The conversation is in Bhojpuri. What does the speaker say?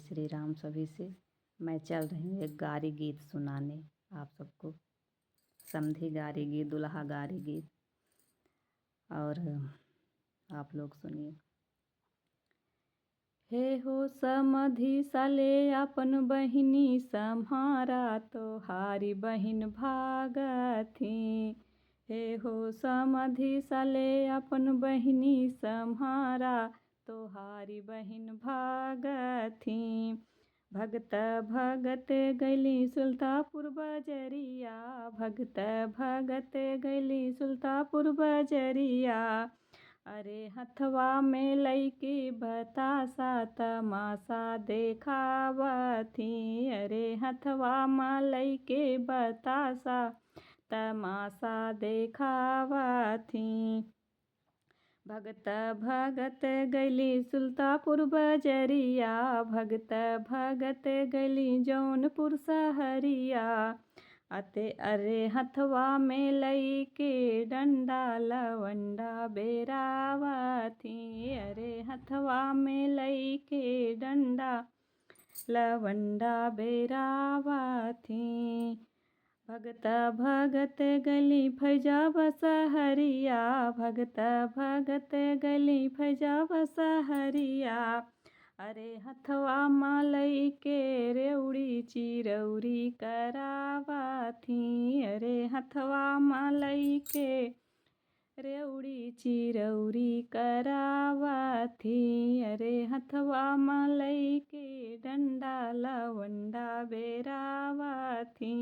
श्री राम सभी से। मैं चल रही हूँ एक गारी गीत सुनाने आप सबको। समधी गारी गीत, दुल्हा गारी गीत। और आप लोग सुनिए। हे हो समधी साले अपन बहिनी सम्हारा, तोहारी बहिन भागथी। हे हो समधी साले अपन बहिनी सम्हारा, तोहारी बहिन भागथी। भगत भगत गैली सुल्तापुर बजरिया, भगत भगत गैली सुल्तापुर बजरिया। अरे हथवा में लईके बतासा तमाशा देखावथी। अरे हथवा में लईके बतासा तमाशा देखावथी। भगत भगत गैली सुल्तापुर बजरिया, भगत भगत गैली जौनपुर सहरिया। अरे हथवा में लईके डंडा लवंडा बेरावथी। अरे हथवा में लईके डंडा लवंडा बेरावथी। भगत भगत गली फैजाब सहरिया, भगत भगत गली फैजाब सहरिया। अरे हथवा में लईके रेउड़ी चिरौरी करावथी। अरे हथवा में लईके रेउड़ी चिरौरी करावथी। अरे हथवा में लईके डंडा लवंडा बेरावथी।